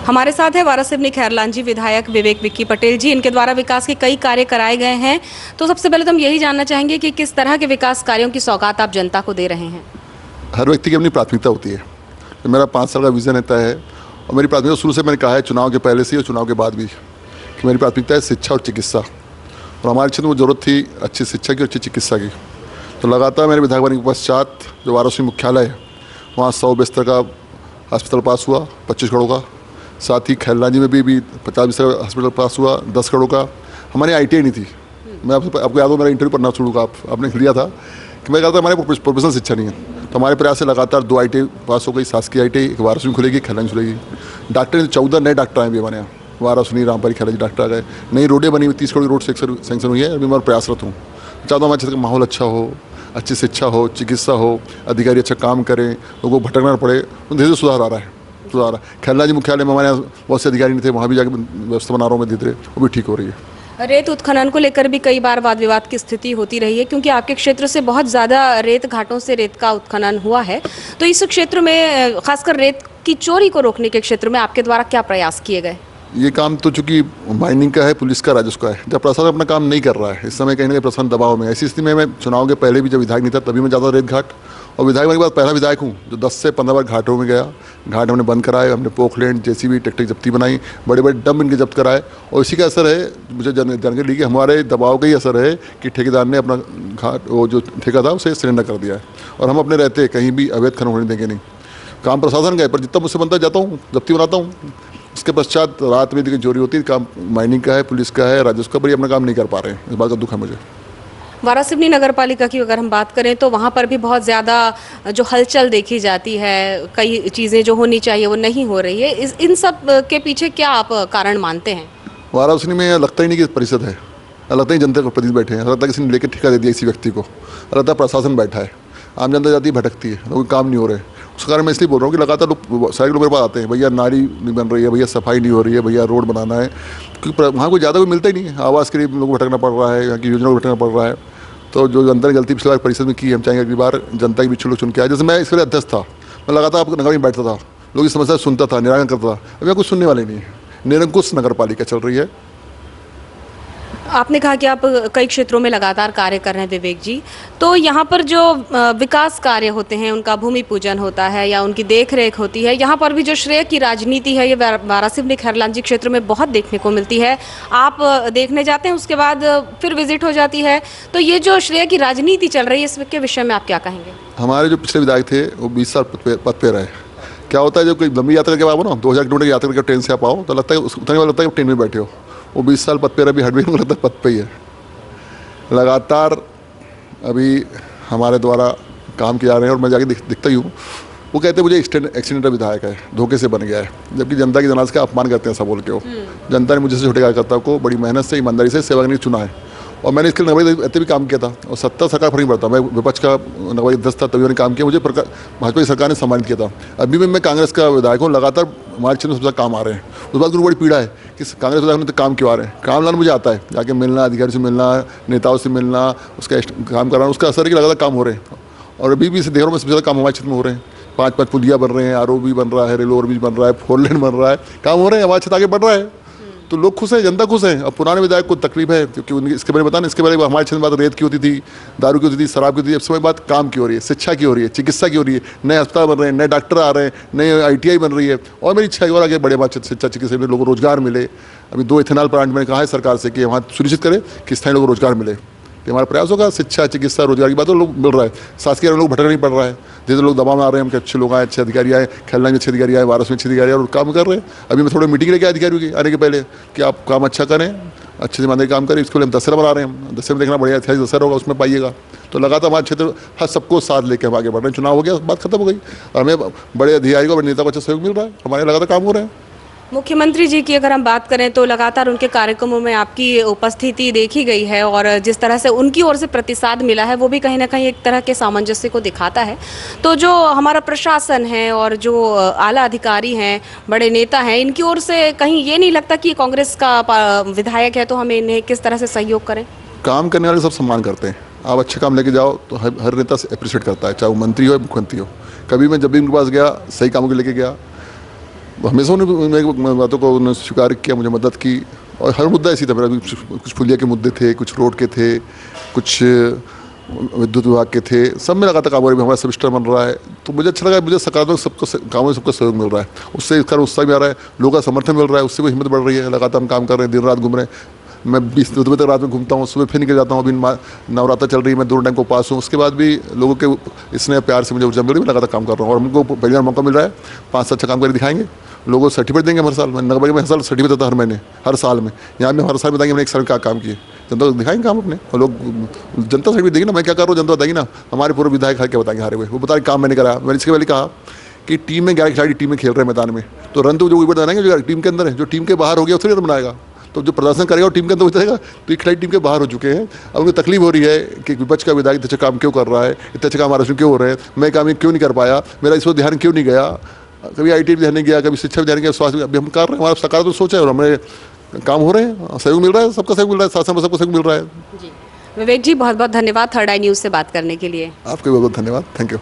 हमारे साथ है वारासिवनी खैरलान जी, विधायक विवेक विक्की पटेल जी। इनके द्वारा विकास के कई कार्य कराए गए हैं। तो सबसे पहले तो हम यही जानना चाहेंगे कि किस तरह के विकास कार्यों की सौगात आप जनता को दे रहे हैं। हर व्यक्ति की अपनी प्राथमिकता होती है। तो मेरा 5 साल का विजन रहता है और मेरी प्राथमिकता शुरू से मैंने कहा है, चुनाव के पहले से और चुनाव के बाद भी, कि मेरी प्राथमिकता है शिक्षा और चिकित्सा। और हमारे क्षेत्र में जरूरत थी अच्छी शिक्षा की, अच्छी चिकित्सा की। तो लगातार मेरे विधायक बनने के पश्चात जो वाराणसी मुख्यालय है वहाँ 100 बिस्तर का हॉस्पिटल पास हुआ, 25 करोड़ का। साथ ही खैरलान जी में भी 50 बिस्तर का हॉस्पिटल पास हुआ, 10 करोड़ का। हमारे ITI नहीं थी। मैं आपको याद हो, मेरा इंटरव्यू पढ़ना शुरू का आपने लिया था कि मैं कहता था हमारे प्रोफेशनल शिक्षा नहीं है। तो हमारे प्रयास से लगातार 2 ITI पास हो गई। शासकीय ITI एक वाराणसी में खुलेगी, खैरलान में खुलेगी। डॉक्टर 14 नए डॉक्टर आए भी हमारे यहाँ। वाराणसी, रामपुरी, खैरलान डॉक्टर आ गए। नई रोडें बनी हुई, 30 करोड़ की रोड सेंक्शन हुई है। अभी मैं प्रयासरत हूँ। चाहता हूँ हमारे क्षेत्र का माहौल अच्छा हो, अच्छी शिक्षा हो, चिकित्सा हो, अधिकारी अच्छा काम करें, लोगों को भटकना पड़े। तो धीरे धीरे सुधार आ रहा है। खैरलान जी मुख्यालय में हमारे यहाँ बहुत से अधिकारी नहीं थे, वहाँ भी जाकर व्यवस्था बना रहा हूँ मैं, धीरे धीरे वो भी ठीक हो रही है। रेत उत्खनन को लेकर भी कई बार वाद विवाद की स्थिति होती रही है, क्योंकि आपके क्षेत्र से बहुत ज़्यादा रेत घाटों से रेत का उत्खनन हुआ है। तो इस क्षेत्र में खासकर रेत की चोरी को रोकने के क्षेत्र में आपके द्वारा क्या प्रयास किए गए? ये काम तो चूंकि माइनिंग का है, पुलिस का, राजस्व का है। जब प्रशासन अपना काम नहीं कर रहा है, इस समय कहीं ना कहीं प्रशासन दबाव में है। ऐसी स्थिति में मैं चुनाव के पहले भी जब विधायक नहीं था तभी मैं जाता रेत घाट, और विधायक बनने के बाद पहला विधायक हूँ जो 10 से 15 बार घाटों में गया। घाट हमने बंद कराए, हमने पोखलैंड, JCB, ट्रैक्टर की जब्ती बनाई, बड़े बड़े डंप इनके जब्त कराए। और इसी का असर है, मुझे जानकारी ली कि हमारे दबाव का ही असर है कि ठेकेदार ने अपना घाट, वो जो ठेका था उसे सरेंडर कर दिया है। और हम अपने रहते कहीं भी अवैध खनन होने देंगे नहीं। काम प्रशासन का है, पर जितना मुझसे बनता जाता हूँ, जब्ती बनाता हूँ। उसके पश्चात रात में चोरी होती है। काम माइनिंग का है, पुलिस का है, राजस्व का, पर ये अपना काम नहीं कर पा रहे हैं। इस बात का दुख है मुझे। वारासिवनी नगर पालिका की अगर हम बात करें तो वहाँ पर भी बहुत ज़्यादा जो हलचल देखी जाती है, कई चीज़ें जो होनी चाहिए वो नहीं हो रही है। इन सब के पीछे क्या आप कारण मानते हैं? वाराणसी में लगता ही नहीं कि परिषद है, लगता ही जनता को प्रतिनिधि बैठे हैं, लगता है किसी ने लेकर ठेका दे दिया किसी व्यक्ति को, लगता है प्रशासन बैठा है, आम जनता जाती भटकती है, कोई काम नहीं हो रहे। उसके कारण मैं इसलिए बोल रहा हूँ कि लगातार लोग, सारे लोग मेरे पास आते हैं, भैया नाली नहीं बन रही है, भैया सफाई नहीं हो रही है, भैया रोड बनाना है। क्योंकि वहाँ कोई ज़्यादा कोई मिलता ही नहीं है। आवास के लिए लोगों को भटकना पड़ रहा है, यहाँ की योजना को भटकना पड़ रहा है। तो जो जनता ने गलती पिछली बार परिषद में की, हम चाहेंगे अगली बार जनता के बीच लोग चुन के आए। जैसे मैं इसके लिए अध्यक्ष था, मैं लगातार आपको नगर में बैठता था, लोग इस समस्या सुनता था, निराकरण करता था। अभी कुछ सुनने वाले नहीं है। निरंकुश नगर पालिका चल रही है। आपने कहा कि आप कई क्षेत्रों में लगातार कार्य कर रहे हैं विवेक जी, तो यहाँ पर जो विकास कार्य होते हैं, उनका भूमि पूजन होता है या उनकी देखरेख होती है, यहाँ पर भी जो श्रेय की राजनीति है ये वारासिवनी खैरलान जी क्षेत्र में बहुत देखने को मिलती है। आप देखने जाते हैं, उसके बाद फिर विजिट हो जाती है। तो ये जो श्रेय की राजनीति चल रही है, इसके विषय में आप क्या कहेंगे? हमारे जो पिछले विधायक थे वो 20 साल पद पे रहे। क्या होता है, जब कोई लंबी यात्रा के आओ ना, 2000 किलोमीटर की यात्रा करके ट्रेन से आप आओ, तो लगता है उतने वाला लगता है कि ट्रेन में बैठे हो। वो 20 साल पद पे रहे, अभी हट भी नहीं लगता पद पे ही है। लगातार अभी हमारे द्वारा काम किए जा रहे हैं और मैं जाके दिखता ही हूँ। वो कहते हैं मुझे एक्सीडेंट विधायक है, धोखे से बन गया है, जबकि जनता की जनाज़ का अपमान करते हैं सब बोल के। वो जनता ने मुझे से छोटे कार्यकर्ता को बड़ी मेहनत से, ईमानदारी से सेवा करने चुना है। और मैंने इसके लिए नगरीय भी काम किया था। और सत्ता सरकार फर्क नहीं पड़ता, मैं विपक्ष का नगरीय अध्यक्ष था, तभी मैंने काम किया। मुझे भाजपा की सरकार ने सम्मानित किया था। अभी भी मैं कांग्रेस का विधायक हूँ। लगातार हमारे क्षेत्र में सबसे काम आ रहे हैं। उस बात की बड़ी पीड़ा है कि कांग्रेस विधायक में काम क्यों आ रहे हैं। काम लाना मुझे आता है, जाके मिलना, अधिकारी से मिलना, नेताओं से मिलना, उसका काम कराना, उसका असर है कि लगातार काम हो रहे हैं। और अभी भी इसे देख रहा हूँ मैं, सबसे ज़्यादा काम हमारे क्षेत्र में हो रहे हैं। 5-5 पुलिया बन रहे हैं, ROB बन रहा है, रेल ओवरब्रिज बन रहा है, 4 लेन बन रहा है, काम हो रहे हैं, हमारे क्षेत्र आगे बढ़ रहा है। तो लोग खुश हैं, जनता खुश है। अब पुराने विधायक को तकलीफ है, क्योंकि उनकी इसके बारे में बताना, इसके बारे में हमारे क्षेत्र में बात रेत की होती थी, दारू की होती थी, शराब की होती थी। अब समय बात काम की हो रही है, शिक्षा की हो रही है, चिकित्सा की हो रही है, नए अस्पताल बन रहे हैं, नए डॉक्टर आ रहे हैं, नए ITI बन रही है। और मेरी इच्छा है और आगे बड़े बात शिक्षा चिकित्सा में लोगों को रोजगार मिले। अभी 2 इथेनॉल प्लांट मैंने कहा है सरकार से कि वहाँ सुनिश्चित करें कि स्थानीय लोगों को रोजगार मिले। तो हमारा प्रयास होगा, शिक्षा, चिकित्सा, रोजगार की बात लोग मिल रहा है। शासकीय लोग भटक नहीं पड़ रहा है, जैसे लोग दबाव में आ रहे हैं। हम कि अच्छे लोग आए, अच्छे अधिकारी आए, खैरलान में अच्छे अधिकारी आए, वाराणसी में अच्छे अधिकारी आए और काम कर रहे हैं। अभी मैं थोड़ी मीटिंग लेके अधिकारियों की आने के पहले कि आप काम अच्छा करें, अच्छे ईमानदारी काम करें। इसके लिए हम दशहरा बना रहे हैं। हम दशहरा में देखना बढ़िया ऐतिहासिक दशहरा होगा, उसमें पाइएगा। तो लगातार हमारे क्षेत्र हर सबको साथ लेके हम आगे बढ़ रहे हैं। चुनाव हो गया, बात खत्म हो गई, और हमें बड़े अधिकारी को, बड़े नेता को अच्छा सहयोग मिल रहा है। हमारे लगातार काम हो रहे हैं। मुख्यमंत्री जी की अगर हम बात करें तो लगातार उनके कार्यक्रमों में आपकी उपस्थिति देखी गई है, और जिस तरह से उनकी ओर से प्रतिसाद मिला है वो भी कहीं ना कहीं एक तरह के सामंजस्य को दिखाता है। तो जो हमारा प्रशासन है और जो आला अधिकारी हैं, बड़े नेता हैं, इनकी ओर से कहीं ये नहीं लगता कि कांग्रेस का विधायक है तो हमें इन्हें किस तरह से सहयोग करें? काम करने वाले सब सम्मान करते हैं। आप अच्छे काम लेके जाओ तो हर नेता से अप्रिशिएट करता है, चाहे वो मंत्री हो या मुख्यमंत्री हो। कभी मैं जब भी उनके पास गया, सही कामों के लेके गया। हमेशा उन्होंने मेरी बातों को उन्होंने स्वीकार किया, मुझे मदद की। और हर मुद्दा ऐसी था मेरा, कुछ पुलिया के मुद्दे थे, कुछ रोड के थे, कुछ विद्युत विभाग के थे, सब में लगातार काम हो रही है। हमारा सेमेस्टर बन रहा है, तो मुझे अच्छा लगा, मुझे सकारात्मक सबको कामों में सबका सहयोग मिल रहा है। उससे इस कारण उत्साह भी आ रहा है, लोगों का समर्थन मिल रहा है, उससे भी हिम्मत बढ़ रही है। लगातार हम काम कर रहे हैं, दिन रात घूम रहे हैं। मैं 20 बजे तक रात में घूमता हूँ, सुबह फिर निकल जाता हूँ। अभी नवरात्र चल रही है, मैं 2 टाइम को पास हूँ। उसके बाद भी लोगों के स्नेह प्यार से मुझे ऊर्जा मिल रही है, मैं लगातार काम कर रहा हूँ। और हमको पहली बार मौका मिल रहा है, 5 से अच्छा काम करके दिखाएंगे। लोगों को सर्टिफिकेट देंगे हर साल। मैं नगर में हर साल सर्टिफिकेट देता हर महीने, हर साल में। यहाँ में हर साल बताएंगे मैंने 1 साल का काम किए, जनता को दिखाएंगे काम अपने। और लोग जनता सर्टिफिकेट देंगे ना, मैं क्या कर रहा हूँ, जनता बताएगी ना। हमारे पूर्व विधायक क्या बताएंगे, हारे हुए वो बताएंगे काम मैंने करा। मैंने इसके पहले कहा कि टीम में 11 खिलाड़ी टीम में खेल रहे हैं मैदान में, तो रन तो जो विकेट बनाएंगे जो टीम के अंदर है। जो टीम के बाहर हो गया उससे रन बनाएगा, तो जो प्रदर्शन करेगा वो टीम के अंदर हो जाएगा। तो ये खिलाड़ी टीम के बाहर हो चुके हैं। अब उन्हें तकलीफ हो रही है कि विपक्ष का विधायक इतने अच्छा काम क्यों कर रहा है, इतने अच्छे काम हमारे क्यों हो रहे हैं, मैं काम क्यों नहीं कर पाया, मेरा इस पर ध्यान क्यों नहीं गया। कभी IT ध्यान नहीं गया, कभी शिक्षा ध्यान गया, स्वास्थ्य। अभी हम कर रहे हैं, हमारा सकारात्मक सोच है और हमें काम हो रहे हैं, सहयोग मिल रहा है, सबका सहयोग मिल रहा है, शासन में सबको सहयोग मिल रहा है। जी विवेक जी, बहुत बहुत धन्यवाद थर्ड आई न्यूज़ से बात करने के लिए। आपको बहुत बहुत धन्यवाद, थैंक यू।